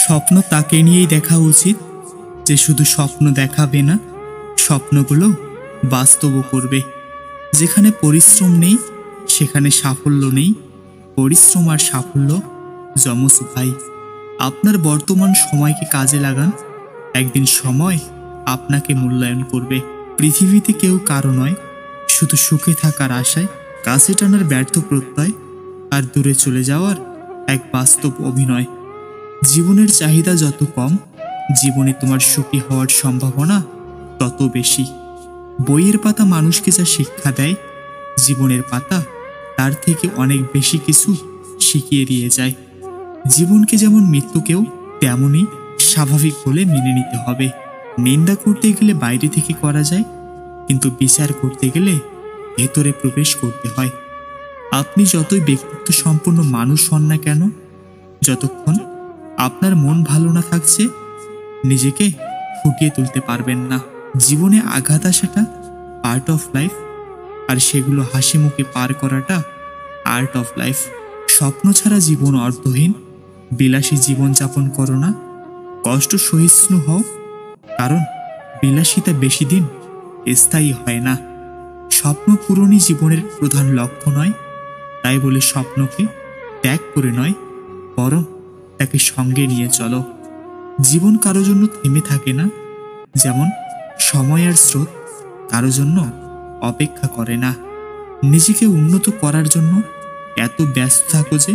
স্বপ্ন তাকে নিয়েই দেখা উচিত যে শুধু স্বপ্ন দেখাবে না, স্বপ্নগুলো বাস্তবও করবে। যেখানে পরিশ্রম নেই সেখানে সাফল্য নেই। পরিশ্রম আর সাফল্য যমজ ভাই। আপনার বর্তমান সময়কে কাজে লাগান, একদিন সময় আপনাকে মূল্যায়ন করবে। পৃথিবীতে কেউ কারো নয়, শুধু সুখে থাকার আশায়, কাছে টানার ব্যর্থ প্রত্যয়, আর দূরে চলে যাওয়ার এক বাস্তব অভিনয়। জীবনের চাহিদা যত কম, জীবনে তোমার সুখী হওয়ার সম্ভাবনা তত বেশি। বইয়ের পাতা মানুষকে যা শিক্ষা দেয়, জীবনের পাতা তার থেকে অনেক বেশি কিছু শিখিয়ে দিয়ে যায়। জীবনকে যেমন মৃত্যুকেও তেমনই স্বাভাবিক বলে মেনে নিতে হবে। নিন্দা করতে গেলে বাইরে থেকে করা যায়, কিন্তু বিচার করতে গেলে ভেতরে প্রবেশ করতে হয়। আপনি যতই ব্যক্তিত্ব সম্পন্ন মানুষ হন না কেন, যতক্ষণ আপনার মন ভালো না থাকছে, নিজেকে ফুটিয়ে তুলতে পারবেন না। জীবনে আঘাত আসাটা পার্ট অফ লাইফ, আর সেগুলো হাসি মুখে পার করাটা আর্ট অফ লাইফ। স্বপ্ন ছাড়া জীবন অর্থহীন। বিলাসী জীবন যাপন করো না, কষ্ট সহিষ্ণু হও, কারণ বিলাসিতা বেশি দিন স্থায়ী হয় না। স্বপ্ন পূরণই জীবনের প্রধান লক্ষ্য নয়, তাই বলে স্বপ্নকে ত্যাগ করে নয়, বরং তাকে সঙ্গে নিয়ে চলো। জীবন কারো জন্য থেমে থাকে না, যেমন সময় আর স্রোত কারো জন্য অপেক্ষা করে না। নিজেকে উন্নত করার জন্য এত ব্যস্ত থাকো যে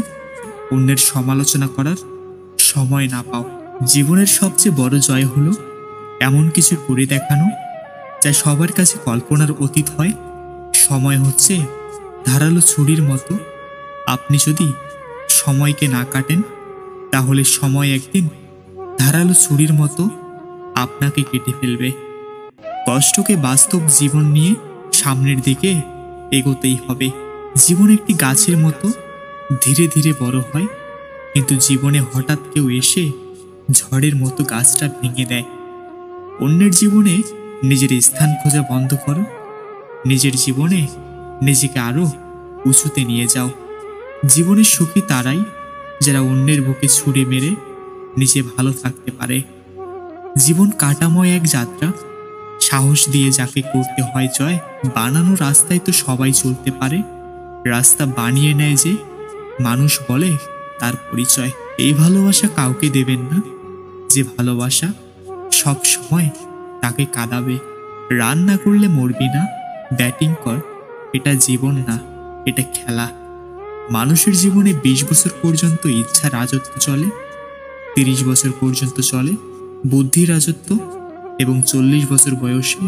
অন্যের সমালোচনা করার সময় না পাও। জীবনের সবচেয়ে বড় জয় হলো এমন কিছু করে দেখানো যা সবার কাছে কল্পনার অতীত হয়। সময় হচ্ছে ধারালো ছুরির মতো। আপনি যদি সময়কে না কাটেন, তাহলে সময় একদিন ধারালো ছুরির মতো আপনাকে কেটে ফেলবে। কষ্টকে বাস্তব জীবন নিয়ে সামনের দিকে এগোতেই হবে। জীবন একটি গাছের মতো ধীরে ধীরে বড় হয়, কিন্তু জীবনে হঠাৎ কেউ এসে ঝড়ের মতো গাছটা ভেঙে দেয়। অন্যের জীবনে নিজের স্থান খোঁজা বন্ধ করো, নিজের জীবনে নিজেকে আরো উঁচুতে নিয়ে যাও। জীবনের সুখী তারাই যারা অন্যের বুকে ছুরি মেরে নিজে ভালো থাকতে পারে। জীবন কাটাময় এক যাত্রা, সাহস দিয়ে যাকে করতে হয় জয়। বানানো রাস্তায় তো সবাই চলতে পারে, রাস্তা বানিয়ে নেয় যে মানুষ বলে তার পরিচয়। এই ভালোবাসা কাউকে দেবেন না, যে ভালোবাসা সব সময় তাকে কাঁদাবে। রান না করলে মরবি না, ব্যাটিং কর, এটা জীবন না, এটা খেলা। মানুষের জীবনে 20 বছর পর্যন্ত ইচ্ছা রাজত্ব চলে, 30 বছর পর্যন্ত চলে বুদ্ধি রাজত্ব, এবং 40 বছর বয়সে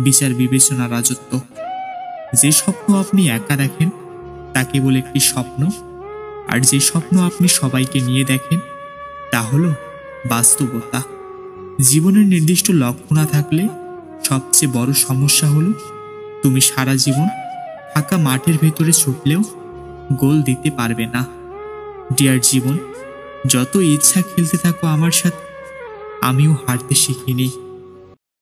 বিচার বিবেচনা রাজত্ব। যে স্বপ্ন আপনি একা দেখেন তাকে বলে একটি স্বপ্ন, আর যে স্বপ্ন আপনি সবাইকে নিয়ে দেখেন তা হলো বাস্তবতা। জীবনের নির্দিষ্ট লক্ষ্য না থাকলে সবচেয়ে বড় সমস্যা হলো তুমি সারা জীবন ফাঁকা মাঠের ভেতরে ছুটলেও গোল দিতে পারবে না। ডিয়ার জীবন, যত ইচ্ছা খেলতে থাকো আমার সাথে, আমিও হারতে শিখিনি।